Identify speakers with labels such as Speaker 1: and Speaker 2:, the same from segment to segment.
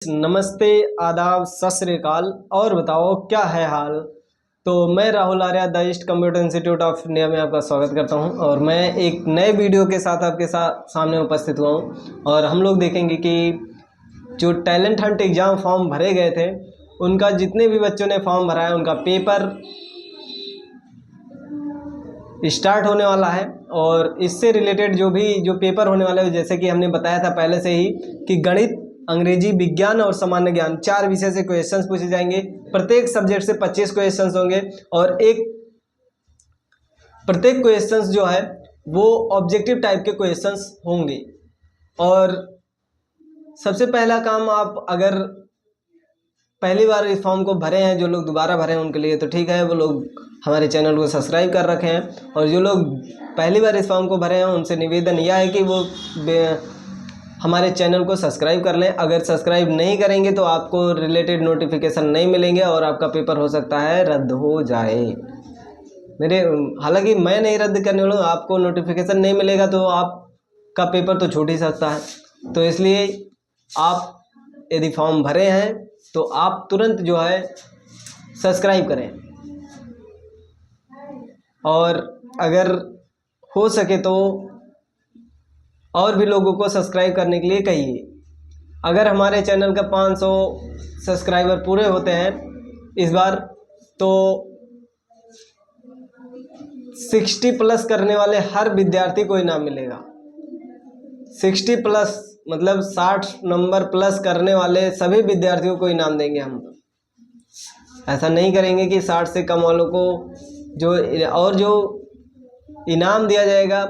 Speaker 1: नमस्ते, आदाब, सत श्री अकाल। और बताओ क्या है हाल। तो मैं Rahul Arya the east computer institute of India में आपका स्वागत करता हूं और मैं एक नए वीडियो के साथ आपके सामने उपस्थित हुआ हूं। और हम लोग देखेंगे कि जो टैलेंट हंट एग्ज़ाम फॉर्म भरे गए थे उनका जितने भी बच्चों ने फॉर्म भरा है उनका पेपर स्टार्ट होने वाला है। और इससे रिलेटेड जो पेपर होने वाला है, जैसे कि हमने बताया था पहले से ही कि गणित, अंग्रेजी, विज्ञान और सामान्य ज्ञान 4 विषय से क्वेश्चंस पूछे जाएंगे। प्रत्येक सब्जेक्ट से 25 क्वेश्चंस होंगे और प्रत्येक क्वेश्चंस जो है वो ऑब्जेक्टिव टाइप के क्वेश्चंस होंगे। और सबसे पहला काम, आप अगर पहली बार इस फॉर्म को भरे हैं, जो लोग दोबारा भरे हैं उनके लिए तो ठीक है, वो लोग हमारे चैनल को सब्सक्राइब कर रखे हैं। और जो लोग पहली बार इस फॉर्म को भरे हैं उनसे निवेदन यह है कि वो हमारे चैनल को सब्सक्राइब कर लें। अगर सब्सक्राइब नहीं करेंगे तो आपको रिलेटेड नोटिफिकेशन नहीं मिलेंगे और आपका पेपर हो सकता है रद्द हो जाए। हालांकि मैं नहीं रद्द करने वाला हूँ, आपको नोटिफिकेशन नहीं मिलेगा तो आपका पेपर तो छूट ही सकता है। तो इसलिए आप यदि फॉर्म भरे हैं तो आप तुरंत जो है सब्सक्राइब करें। और अगर हो सके तो और भी लोगों को सब्सक्राइब करने के लिए कहिए। अगर हमारे चैनल का 500 सब्सक्राइबर पूरे होते हैं इस बार तो 60 प्लस करने वाले हर विद्यार्थी को इनाम मिलेगा। 60 प्लस मतलब 60 नंबर प्लस करने वाले सभी विद्यार्थियों को इनाम देंगे हम। ऐसा नहीं करेंगे कि 60 से कम वालों को जो इनाम दिया जाएगा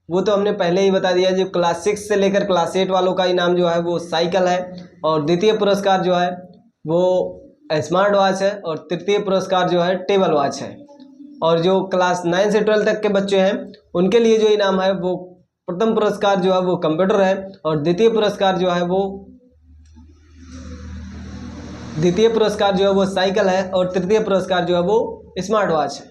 Speaker 1: वो तो हमने पहले ही बता दिया। जो क्लास 6 से लेकर क्लास 8 वालों का इनाम जो है वो साइकिल है, और द्वितीय पुरस्कार जो है वो स्मार्ट वॉच है, और तृतीय पुरस्कार जो है टेबल वॉच है। और जो क्लास 9 से 12 तक के बच्चे हैं उनके लिए जो इनाम है वो प्रथम पुरस्कार जो है वो कंप्यूटर है, और द्वितीय पुरस्कार जो है वो साइकिल है, और तृतीय पुरस्कार जो है वो स्मार्ट वॉच है।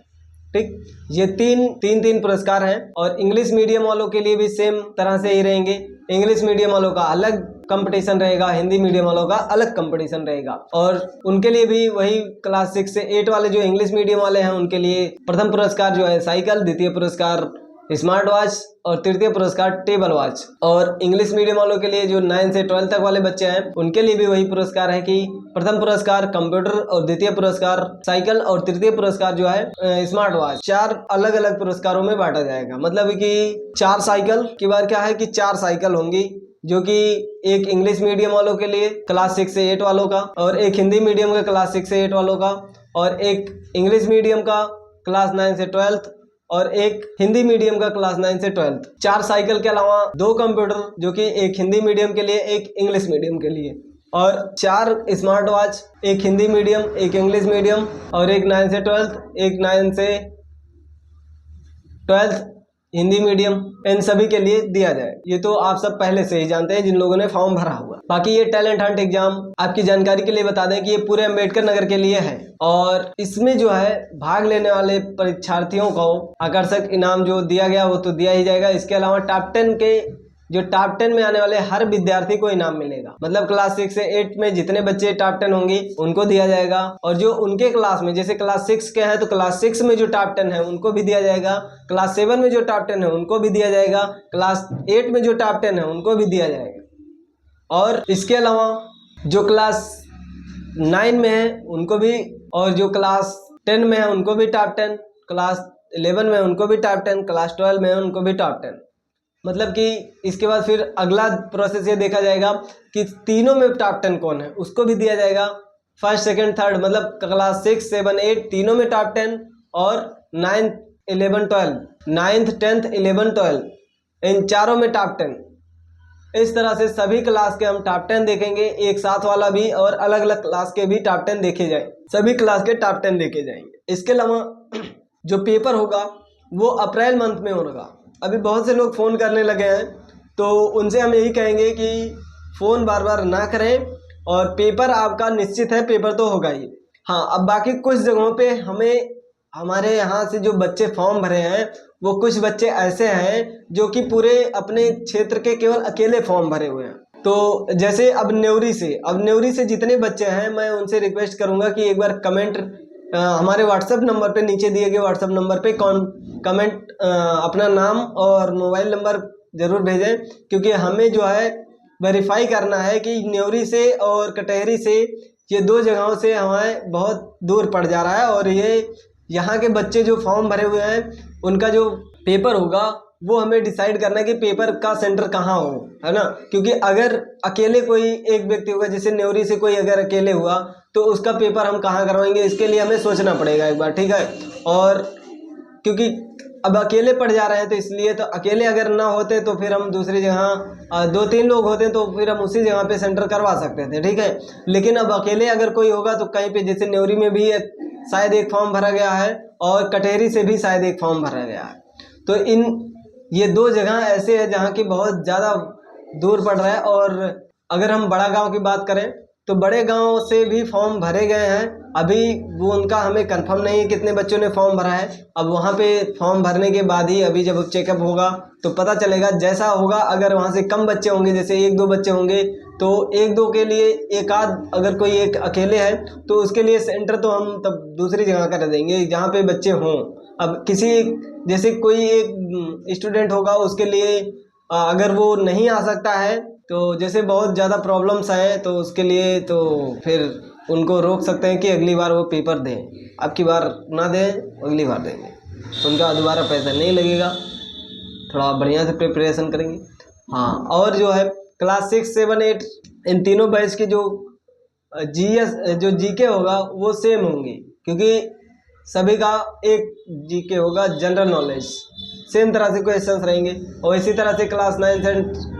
Speaker 1: ठीक, ये तीन पुरस्कार हैं। और इंग्लिश मीडियम वालों के लिए भी सेम तरह से ही रहेंगे। इंग्लिश मीडियम वालों का अलग कंपटीशन रहेगा, हिंदी मीडियम वालों का अलग कंपटीशन रहेगा। और उनके लिए भी वही क्लास 6 से 8 वाले जो इंग्लिश मीडियम वाले हैं उनके लिए प्रथम पुरस्कार जो है साइकिल, द्वितीय पुरस्कार स्मार्ट वॉच और तृतीय पुरस्कार टेबल वॉच। और इंग्लिश मीडियम वालों के लिए जो 9 से 12 तक वाले बच्चे हैं उनके लिए भी वही पुरस्कार है कि प्रथम पुरस्कार कंप्यूटर और द्वितीय पुरस्कार साइकिल और तृतीय पुरस्कार जो है स्मार्ट वॉच। 4 अलग अलग पुरस्कारों में बांटा जाएगा। मतलब कि 4 साइकिल की बार क्या है कि 4 साइकिल होंगी, जो कि एक इंग्लिश मीडियम वालों के लिए क्लास 6 से 8 वालों का, और एक हिंदी मीडियम का क्लास 6 से 8 वालों का, और एक इंग्लिश मीडियम का क्लास 9 से 12, और एक हिंदी मीडियम का क्लास 9 से 12। 4 साइकिल के अलावा 2 कंप्यूटर, जो कि एक हिंदी मीडियम के लिए एक इंग्लिश मीडियम के लिए, और 4 स्मार्ट वॉच, एक हिंदी मीडियम, एक इंग्लिश मीडियम, और एक 9 से 12, एक 9 से 12 हिंदी मीडियम, इन सभी के लिए दिया जाए। ये तो आप सब पहले से ही जानते हैं जिन लोगों ने फॉर्म भरा हुआ। बाकी ये टैलेंट हंट एग्जाम आपकी जानकारी के लिए बता दें कि ये पूरे अम्बेडकर नगर के लिए है, और इसमें जो है भाग लेने वाले परीक्षार्थियों को आकर्षक इनाम जो दिया गया वो तो दिया ही जाएगा। इसके अलावा टॉप 10 में आने वाले हर विद्यार्थी को इनाम मिलेगा। मतलब क्लास 6 से 8 में जितने बच्चे टॉप 10 होंगे उनको दिया जाएगा, और जो उनके क्लास में, जैसे क्लास 6 के हैं तो क्लास 6 में जो टॉप 10 है उनको भी दिया जाएगा, क्लास 7 में जो टॉप 10 है उनको भी दिया जाएगा, क्लास 8 में जो टॉप 10 है उनको भी दिया जाएगा। और इसके अलावा जो क्लास 9 में है उनको भी, और जो क्लास 10 में है उनको भी टॉप 10, क्लास 11 में उनको भी टॉप 10, क्लास 12 में है उनको भी टॉप 10। मतलब कि इसके बाद फिर अगला प्रोसेस ये देखा जाएगा कि तीनों में टॉप 10 कौन है, उसको भी दिया जाएगा। फर्स्ट, सेकंड, थर्ड, मतलब क्लास 6, 7, 8 तीनों में टॉप 10, और 9th, 11, 12, 9th, 10th, 11, 12 इन चारों में टॉप 10। इस तरह से सभी क्लास के हम टॉप 10 देखेंगे, एक साथ वाला भी, और अलग अलग क्लास के भी टॉप 10 देखे जाए, सभी क्लास के टॉप 10 देखे जाएंगे। इसके अलावा जो पेपर होगा वो अप्रैल मंथ में होगा। अभी बहुत से लोग फ़ोन करने लगे हैं, तो उनसे हम यही कहेंगे कि फ़ोन बार बार ना करें, और पेपर आपका निश्चित है, पेपर तो होगा ही। हाँ, अब बाकी कुछ जगहों पे हमारे यहाँ से जो बच्चे फॉर्म भरे हैं वो कुछ बच्चे ऐसे हैं जो कि पूरे अपने क्षेत्र के केवल अकेले फॉर्म भरे हुए हैं। तो जैसे अब न्योरी से जितने बच्चे हैं मैं उनसे रिक्वेस्ट करूंगा कि एक बार कमेंट हमारे व्हाट्सएप नंबर पे, नीचे दिए गए व्हाट्सएप नंबर पे कमेंट अपना नाम और मोबाइल नंबर ज़रूर भेजें, क्योंकि हमें जो है वेरीफाई करना है कि न्योरी से और कटहरी से ये 2 जगहों से हमें बहुत दूर पड़ जा रहा है, और ये यहाँ के बच्चे जो फॉर्म भरे हुए हैं उनका जो पेपर होगा वो हमें डिसाइड करना है कि पेपर का सेंटर कहाँ हो, है ना। क्योंकि अगर अकेले कोई एक व्यक्ति होगा, जैसे न्योरी से कोई अगर अकेले हुआ तो उसका पेपर हम कहाँ करवाएंगे, इसके लिए हमें सोचना पड़ेगा एक बार, ठीक है। और क्योंकि अब अकेले पड़ जा रहे हैं तो इसलिए, तो अकेले अगर ना होते तो फिर हम दूसरी जगह 2-3 लोग होते तो फिर हम उसी जगह पे सेंटर करवा सकते थे, ठीक है। लेकिन अब अकेले अगर कोई होगा तो कहीं पे, जैसे न्योरी में भी शायद एक फॉर्म भरा गया है और कटहरी से भी शायद एक फॉर्म भरा गया है, तो ये 2 जगह ऐसे है जहाँ की बहुत ज़्यादा दूर पड़ रहा है। और अगर हम बड़ा गांव की बात करें तो बड़े गांव से भी फॉर्म भरे गए हैं, अभी वो उनका हमें कंफर्म नहीं है कितने बच्चों ने फॉर्म भरा है। अब वहाँ पे फॉर्म भरने के बाद ही अभी जब चेकअप होगा तो पता चलेगा, जैसा होगा। अगर वहाँ से कम बच्चे होंगे, जैसे 1-2 बच्चे होंगे, तो 1-2 के लिए एक आध, अगर कोई एक अकेले है तो उसके लिए सेंटर तो हम तब दूसरी जगह कर देंगे जहाँ पे बच्चे हों। अब किसी जैसे कोई एक स्टूडेंट होगा, उसके लिए अगर वो नहीं आ सकता है, तो जैसे बहुत ज़्यादा प्रॉब्लम्स हैं, तो उसके लिए तो फिर उनको रोक सकते हैं कि अगली बार वो पेपर दें, अब की बार ना दें, अगली बार देंगे, उनका दोबारा पैसा नहीं लगेगा, थोड़ा बढ़िया से प्रिपरेशन करेंगे। हाँ, और जो है क्लास 6, 7, 8 इन तीनों बैच के जो जीके होगा वो सेम होंगे, क्योंकि सभी का एक जीके होगा, जनरल नॉलेज, सेम तरह से क्वेश्चंस रहेंगे। और इसी तरह से क्लास 9 10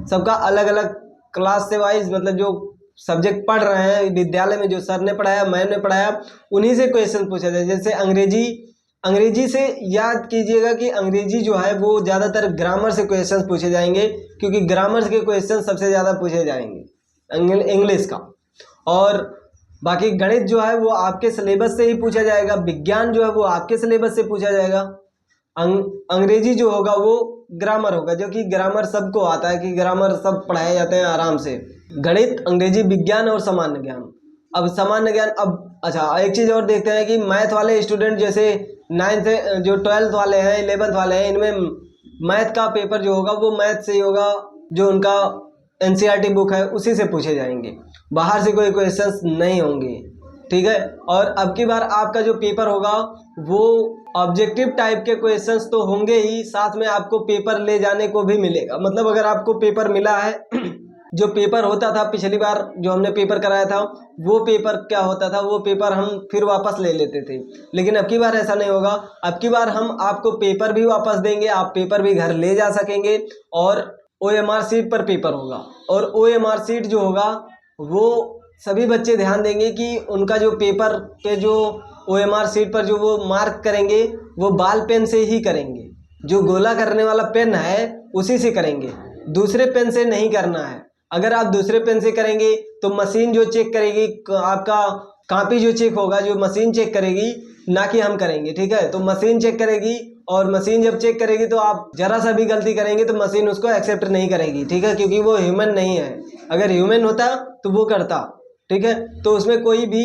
Speaker 1: सबका अलग अलग क्लास से वाइज, मतलब जो सब्जेक्ट पढ़ रहे हैं विद्यालय में, जो सर ने पढ़ाया, मैम ने पढ़ाया, उन्हीं से क्वेश्चन पूछा जाए। जैसे अंग्रेजी से याद कीजिएगा कि अंग्रेजी जो है वो ज़्यादातर ग्रामर से क्वेश्चन पूछे जाएंगे, क्योंकि ग्रामर के क्वेश्चन सबसे ज़्यादा पूछे जाएंगे इंग्लिश का। और बाकी गणित जो है वो आपके सिलेबस से ही पूछा जाएगा, विज्ञान जो है वो आपके सिलेबस से पूछा जाएगा, अंग्रेजी जो होगा वो ग्रामर होगा, जो कि ग्रामर सबको आता है, कि ग्रामर सब पढ़ाए जाते हैं आराम से। गणित, अंग्रेजी, विज्ञान और सामान्य ज्ञान। अब सामान्य ज्ञान, अब अच्छा एक चीज़ और देखते हैं कि मैथ वाले स्टूडेंट, जैसे 9th जो 12th वाले हैं, 11th वाले हैं, इनमें मैथ का पेपर जो होगा वो मैथ से ही होगा, जो उनका NCERT बुक है उसी से पूछे जाएंगे, बाहर से कोई क्वेश्चंस नहीं होंगे, ठीक है। और अब की बार आपका जो पेपर होगा वो ऑब्जेक्टिव टाइप के क्वेश्चंस तो होंगे ही, साथ में आपको पेपर ले जाने को भी मिलेगा। मतलब अगर आपको पेपर मिला है जो पेपर होता था पिछली बार जो हमने पेपर कराया था, वो पेपर क्या होता था, वो पेपर हम फिर वापस ले लेते थे, लेकिन अब की बार ऐसा नहीं होगा। अब की बार हम आपको पेपर भी वापस देंगे, आप पेपर भी घर ले जा सकेंगे, और OMR सीट पर पेपर होगा। और OMR सीट जो होगा वो सभी बच्चे ध्यान देंगे कि उनका जो पेपर पे जो OMR सीट पर जो वो मार्क करेंगे वो बाल पेन से ही करेंगे, जो गोला करने वाला पेन है उसी से करेंगे, दूसरे पेन से नहीं करना है। अगर आप दूसरे पेन से करेंगे तो मशीन जो चेक करेगी, आपका कॉपी जो चेक होगा, जो मशीन चेक करेगी, ना कि हम करेंगे, ठीक है। तो मशीन चेक करेगी, और मशीन जब चेक करेगी तो आप जरा सा भी गलती करेंगे तो मशीन उसको एक्सेप्ट नहीं करेगी, ठीक है, क्योंकि वो ह्यूमन नहीं है। अगर ह्यूमन होता तो वो करता, ठीक है। तो उसमें कोई भी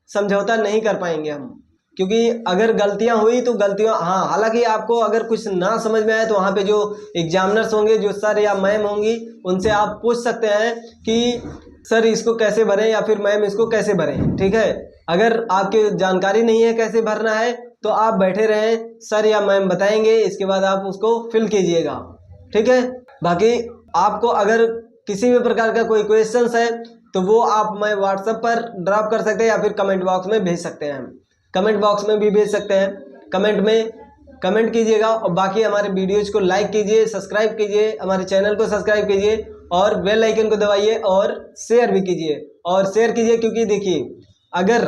Speaker 1: समझौता नहीं कर पाएंगे हम, क्योंकि अगर गलतियां हुई तो गलतियां, हाँ, हालांकि आपको अगर कुछ ना समझ में आए तो वहाँ पे जो एग्जामिनर्स होंगे, जो सर या मैम होंगी, उनसे आप पूछ सकते हैं कि सर इसको कैसे भरें, या फिर मैम इसको कैसे भरें, ठीक है। अगर आपके जानकारी नहीं है कैसे भरना है तो आप बैठे रहें, सर या मैम बताएंगे, इसके बाद आप उसको फिल कीजिएगा, ठीक है। बाकी आपको अगर किसी भी प्रकार का कोई क्वेश्चंस है तो वो आप मैं व्हाट्सएप पर ड्रॉप कर सकते हैं, या फिर कमेंट बॉक्स में भेज सकते हैं, कमेंट बॉक्स में भी भेज सकते हैं, कमेंट में कमेंट कीजिएगा। और बाकी हमारे वीडियोज़ को लाइक कीजिए, सब्सक्राइब कीजिए, हमारे चैनल को सब्सक्राइब कीजिए, और बेल आइकन को दबाइए, और शेयर भी कीजिए, और शेयर कीजिए, क्योंकि देखिए अगर,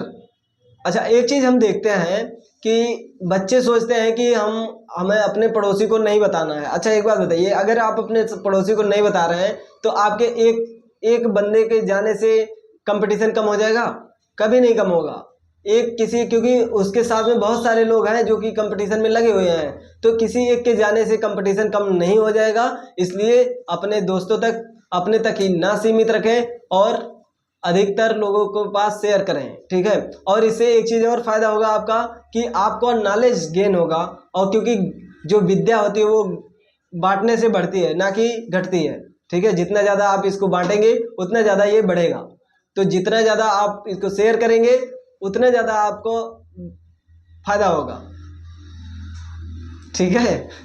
Speaker 1: अच्छा एक चीज़ हम देखते हैं कि बच्चे सोचते हैं कि हमें अपने पड़ोसी को नहीं बताना है। अच्छा एक बात बताइए, अगर आप अपने पड़ोसी को नहीं बता रहे हैं तो आपके एक बंदे के जाने से कंपटीशन कम हो जाएगा? कभी नहीं कम होगा। क्योंकि उसके साथ में बहुत सारे लोग हैं जो कि कंपटीशन में लगे हुए हैं, तो किसी एक के जाने से कंपटीशन कम नहीं हो जाएगा। इसलिए अपने दोस्तों तक अपने तक ही ना सीमित रखें और अधिकतर लोगों को पास शेयर करें, ठीक है। और इससे एक चीज़ और फायदा होगा आपका कि आपको नॉलेज गेन होगा, और क्योंकि जो विद्या होती है वो बांटने से बढ़ती है ना कि घटती है, ठीक है। जितना ज़्यादा आप इसको बांटेंगे उतना ज़्यादा ये बढ़ेगा। तो जितना ज़्यादा आप इसको शेयर करेंगे उतना ज़्यादा आपको फायदा होगा, ठीक है।